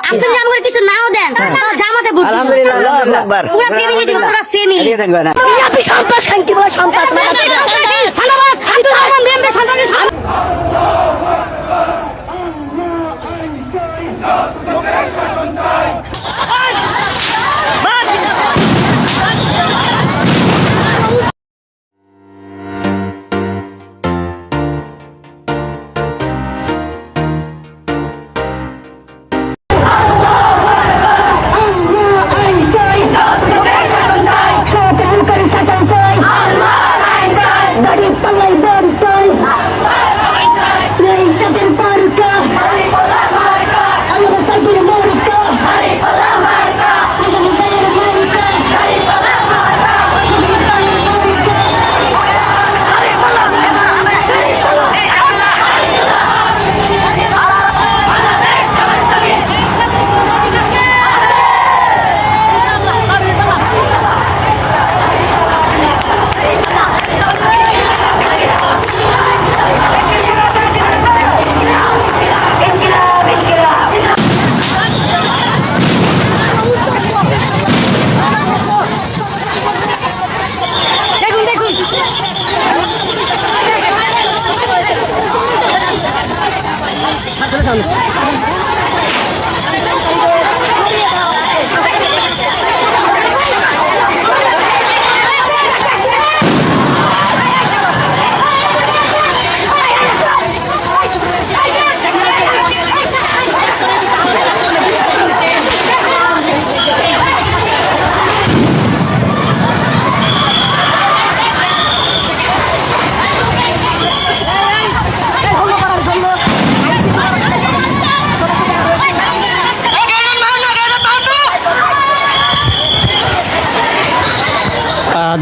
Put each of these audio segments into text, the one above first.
আপনি নাম করে কিছু নাও দেন, জামাতে ভোট দিব। পুরো ফ্যামিলি দিব, পুরো ফ্যামিলি। বিজেপি সন্ত্রাস খানকি বলে সন্ত্রাস সান্দাবাস আব্দুল রহমান মেম্বার সন্ত্রাস।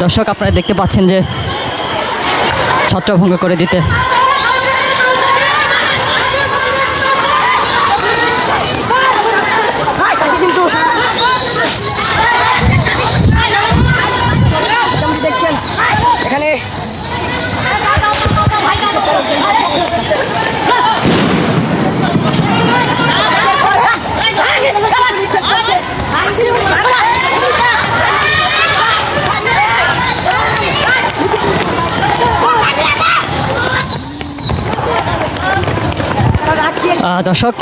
দর্শক আপনারা দেখতে পাচ্ছেন যে ছত্রভঙ্গ করে দিতে দেখছেন এখানে দর্শক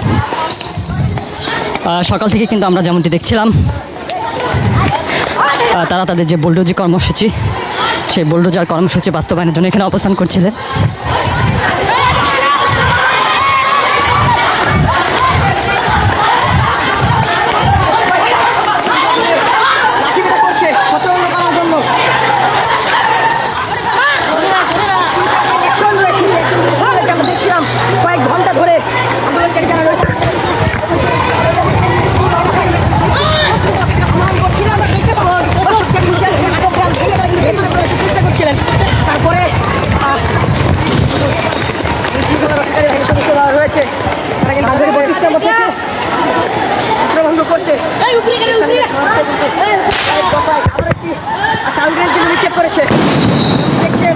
সকাল থেকে কিন্তু আমরা যেমনটি দেখছিলাম তারা তাদের যে বুলডোজার কর্মসূচি সেই বুলডোজার কর্মসূচি বাস্তবায়নের জন্য এখানে অবস্থান করছিলেন। কয়েক ঘন্টা ধরে আন্দোলনকারী যারা রয়েছে চেষ্টা করছিলেন। তারপরে সদস্যরা রয়েছে তারা কিন্তু ছত্রভঙ্গ করতে সাউন্ড কিন্তু নিক্ষেপ করেছে। দেখছেন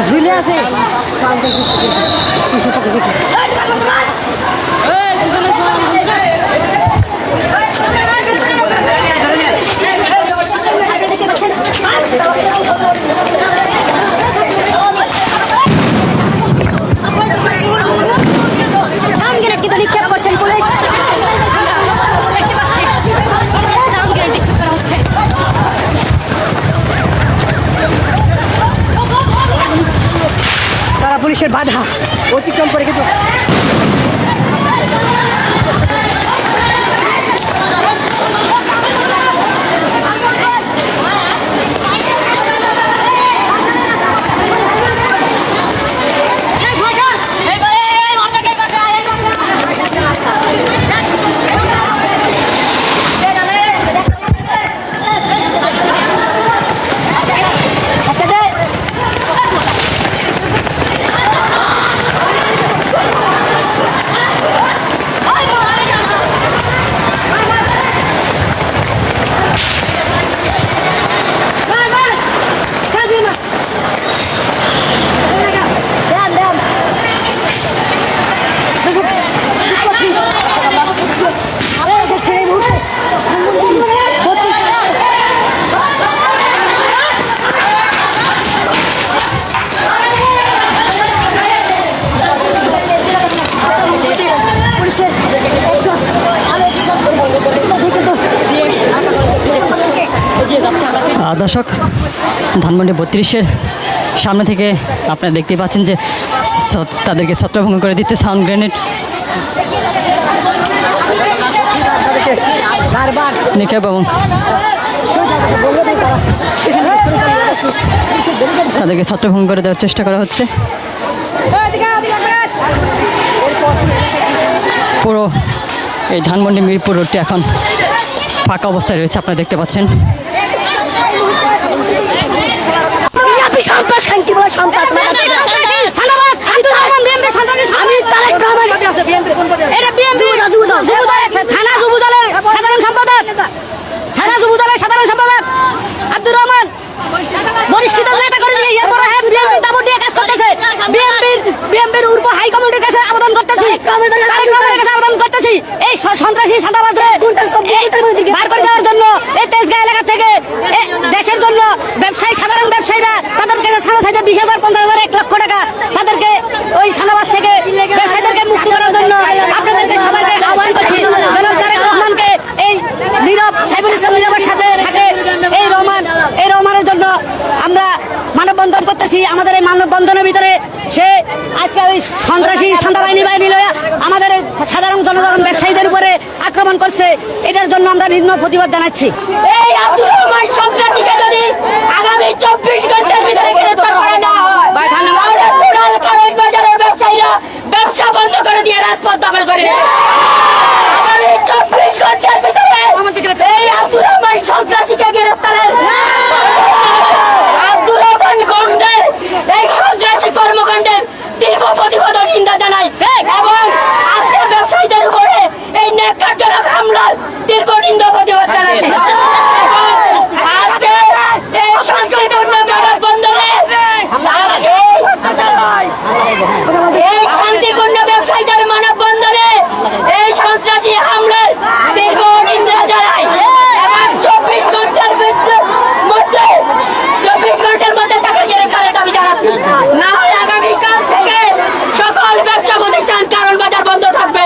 ঝুলে আছে পুলিশের বাধা অতিক্রম করে কিন্তু দর্শক, ধানমন্ডি 32-এর সামনে থেকে আপনারা দেখতে পাচ্ছেন যে তাদেরকে ছত্রভঙ্গ করে দিতে সাউন্ড গ্রেনেড বারবার নিক্ষেপ এবং তাদেরকে ছত্রভঙ্গ করে দেওয়ার চেষ্টা করা হচ্ছে। পুরো এই ধানমন্ডি মিরপুর রোডটি এখন ফাঁকা অবস্থায় রয়েছে, আপনারা দেখতে পাচ্ছেন। বিএনপি সন্ত্রাস খানকি বলে সন্ত্রাস সাদাবাজ আব্দুর রহমান বিএনপি সন্ত্রাসী আমি তারেক রহমান এটা বিএনপি থানা যুবদলের সাধারণ সম্পাদক আব্দুর রহমান বরিষ্কৃত নেতা করে দিয়ে এরপর বিএনপি দাবর দিয়ে কাজ করতেছে। বিএনপির উর্ব হাই কমিটির কাছে আবেদন করতেছি, তারেক রহমানের কাছে আবেদন করতেছি এই সন্ত্রাসী সাদাবাজরে বার করে দেওয়ার জন্য। এই তেজগাঁ এলাকা থেকে দেশের জন্য ব্যবসায়ী সাধারণ ব্যবসায়ীরা তাদের কাছে ছাড়া চাইতে 20,000 50,000 1 লক্ষ টাকা তাদেরকে ওই সাদাবাজ থেকে ব্যবসায়ীদেরকে মুক্ত করার জন্য আপনাদেরকে সবাইকে আহ্বান করছি। জনাব তারেক রহমানকে এই নীরব সাইফুল ইসলাম নীরবের সাথে থাকে এই রহমানের জন্য আমরা মানববন্ধন করতেছি। আমাদের এই মানববন্ধনের ভিতরে সে আজকে ওই সন্ত্রাসী সান্দা বাহিনী লয়া আমাদের সাধারণ জনগণ ব্যবসায়ীদের উপরে আক্রমণ করছে, এটার জন্য আমরা নিম্ন প্রতিবাদ জানাচ্ছি। এই আব্দুর রহমান সন্ত্রাসীকে যদি আগামী 24 ঘন্টার ভিতরে গ্রেফতার করা না হয়, তাহলে পুরান কারণ বাজারের ব্যবসায়ীরা ব্যবসা বন্ধ করে দিয়ে রাজপথ দখল করে নেবে। আগামী 24 ঘন্টার ভিতরে এই আব্দুর রহমান সন্ত্রাসীকে গ্রেফতারের আব্দুর রহমান গন্ডের এই সন্ত্রাসী কর্মকাণ্ডের তীব্র প্রতিবাদ ও নিন্দা জানাই এবং আজকে ব্যবসায়ীদের উপরে এই ন্যাক্কারজনক হামলার তীব্র নিন্দা প্রতিবাদ জানাচ্ছি। আজকে এই শান্তিপূর্ণ মানববন্ধনে এই শান্তিপূর্ণ ব্যবসায়ীদের মানববন্ধনে এই সন্ত্রাসী হামলার তীব্র নিন্দা জানাই এবং 24 ঘন্টার মধ্যে তাকে গ্রেফতারের দাবি জানাচ্ছি। না হয় আগামীকাল থেকে সকল ব্যবসা প্রতিষ্ঠান কারণ বাজার বন্ধ থাকবে।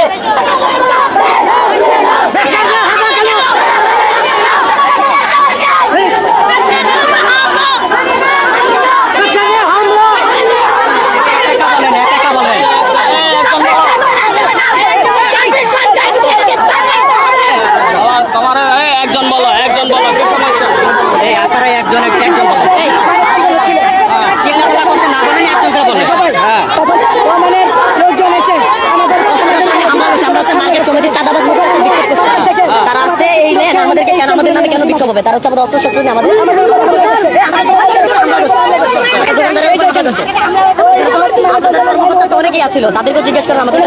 একজন বলো কি সমস্যা? এই আপনারা একজন বলো। চিল্লাপাল্লা করতে না বলেন, একজন করে বলেন। হ্যাঁ, রহমানের লোকজন এসে আমাদের আমরা হচ্ছে মার্কেট সমিতির চাঁদাবাজ মুখে বিক্ষোভ করছি। তারা আসছে এই নেন আমাদেরকে কেন আমাদের নামে কেন বিক্ষোভ হবে? তারা হচ্ছে আমাদের অস্ত্র শস্ত্র নিয়ে আমাদের অনেকেই আছিল, তাদেরকে জিজ্ঞেস করেন আমাদের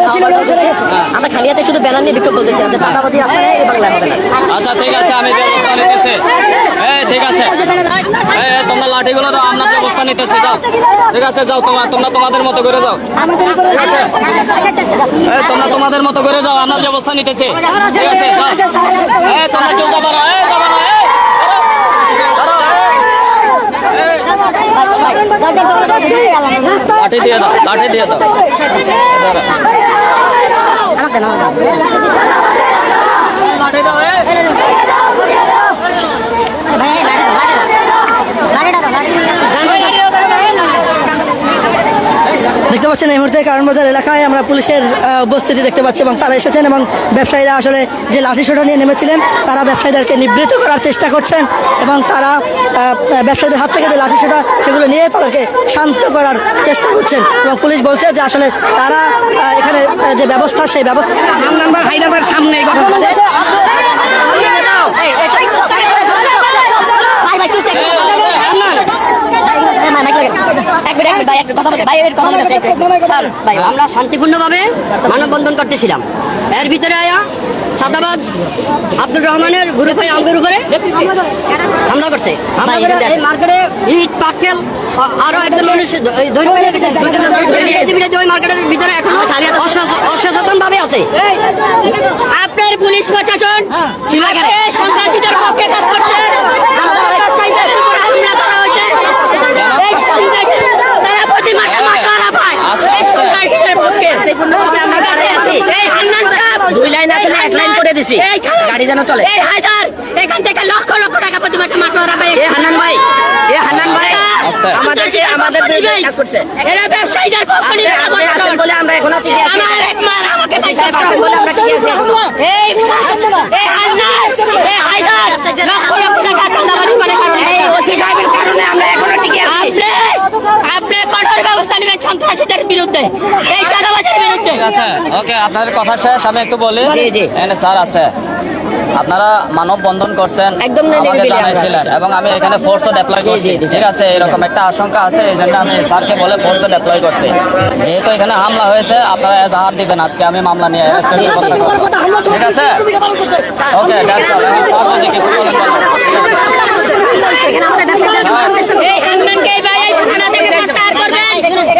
আমরা খালি হাতে শুধু ব্যানার নিয়ে বিক্ষোভ বলতেছি যে চাঁদাবাজি আসলে এই বাংলায় হবে না। আচ্ছা ঠিক আছে, আমি ব্যবস্থা নিতেছি। ঠিক আছে, তোমরা লাঠিগুলো দাও, আমরা ব্যবস্থা নিতেছি। যাও, ঠিক আছে, যাও, তোমরা তোমাদের মতো করে যাও। তোমরা তোমাদের মতো করে যাও, আমরা ব্যবস্থা নিতেছি। ঠিক আছে, তোমরা কেউ যাবো না, লাঠি দিয়ে দাও, লাঠি দিয়ে দাও। লাঠি দাও। দেখতে পাচ্ছেন এই মুহূর্তে কারণবাজার এলাকায় আমরা পুলিশের উপস্থিতি দেখতে পাচ্ছি এবং তারা এসেছেন এবং ব্যবসায়ীরা আসলে যে লাঠিসোঁটা নিয়ে নেমেছিলেন তারা ব্যবসায়ীদেরকে নিবৃত্ত করার চেষ্টা করছেন এবং তারা ব্যবসায়ীদের হাত থেকে যে লাঠিসোঁটা সেগুলো নিয়ে তাদেরকে শান্ত করার চেষ্টা করছেন এবং পুলিশ বলছে যে আসলে তারা এখানে যে ব্যবস্থা সেই ব্যবস্থা সামনে আমরা শান্তিপূর্ণভাবে মানববন্ধন করতেছিলাম, এর ভিতরে আয়া সাদাবাজ আব্দুর রহমানের গ্রুপে আমাদের উপরে হামলা করছে। এই মার্কেটে ইট পাক্কেল আরো একজন মানুষ ওই মার্কেটের ভিতরে এখনো অসচেতন ভাবে আছে। আপনার পুলিশ প্রশাসন সন্ত্রাসীদের পক্ষে কাজ করছে, হামলা করা হয়েছে। তারা প্রতি মাসে মাসহারা পায়। সন্ত্রাসীদের পক্ষে এই হান্নান সাহেব 2 লাইন আসলে 1 লাইন করে দিছি, গাড়ি যেন চলে। এই হায়দার এখান থেকে লক্ষ লক্ষ টাকা প্রতি মাসে মাছ ধরা ভাই হান্নান ভাই আমাদের বিরুদ্ধে কাজ করছে। এরা ব্যবসায়ীদের পক্ষ নিয়ে বলে আমরা এখনো টিকে আছি। আমার এক মা আমাকে পয়সা বলে আমরা টিকে আছি এখনো। এই হান্নান এই হায়দার লক্ষ লক্ষ টাকা চাঁদাবাজি করে কারণে এই ওসি সাহেবের কারণে আমরা এখনো টিকে আছি। আপনি কঠোর ব্যবস্থা নেবেন সন্ত্রাসীদের বিরুদ্ধে এই চাঁদাবাজির বিরুদ্ধে ঠিক আছে ওকে আপনাদের কথা শেষ আমি একটু বলি জি, জি। এখানে স্যার আছে আপনারা মানব বন্ধন করছেন একদম আমাকে নিরিবিলি আমরা। জানাইছিলেন এবং আমি এখানে ফোর্সও ডেপ্লয় করছি জি, জি। ঠিক আছে এরকম একটা আশঙ্কা আছে এই জন্য আমি স্যারকে বলে ফোর্সও ডেপ্লয় করছি যেহেতু এখানে হামলা হয়েছে আপনারা এজাহার দিবেন আজকে আমি মামলা নিয়ে অ্যারেস্টের ব্যবস্থা করব ঠিক আছে ওকে দ্যাটস অল স্যার যদি কিছু বলেন বলেন। এই হান্নানকে এই ভাই এই থানা থেকে প্রত্যাহার করবেন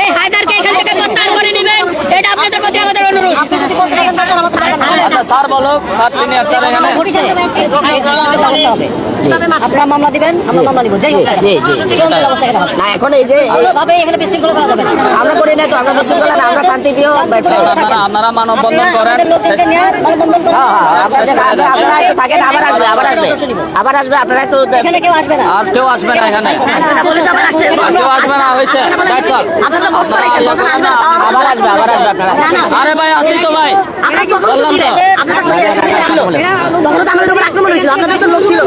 এই হায়দারকে এখান থেকে প্রত্যাহার করে নেবেন এটা আপনাদের প্রতি আমাদের অনুরোধ আচ্ছা স্যার বলো স্যার সিনিয়র স্যার এখানে আপনারা মামলা দিবেন আমরা মামলা নিব যাই হোক জি, জি, জি। চলুন ব্যবস্থা এখানে হবে। না এখন এই যে কোনোভাবে এখানে বিশৃঙ্খলা করা যাবে না আমরা করি না তো আমরা বিশৃঙ্খলা না আমরা শান্তিপ্রিয় ব্যবসায়ী। আপনারা মানব বন্ধন করেন আমাদের লোকজনকে নিয়ে মানববন্ধন করুন। আপনারা একটু থাকেন আবার আসবে আবার আসবে আপনারা একটু এখানে কেউ আসবে না আর কেউ আসবে না এখানে আর কেউ আসবে না হয়েছে দ্যাটস অল আপনারা ইয়ে করেন না, আবার আসবে আপনারা আরে ভাই আসি তো ভাই বললাম তো তখন তো আমাদের উপর আক্রমণ হয়েছিল আপনাদের তো লোক ছিল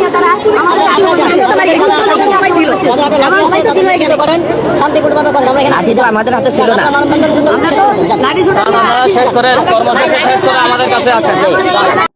শান্তিপূর্ণভাবে করেন আমরা এখানে আসি তো আমাদের হাতে ছিল না মানববন্ধন করতে আপনারা শেষ করে কর্মসূচি শেষ করে আমাদের কাছে আসেন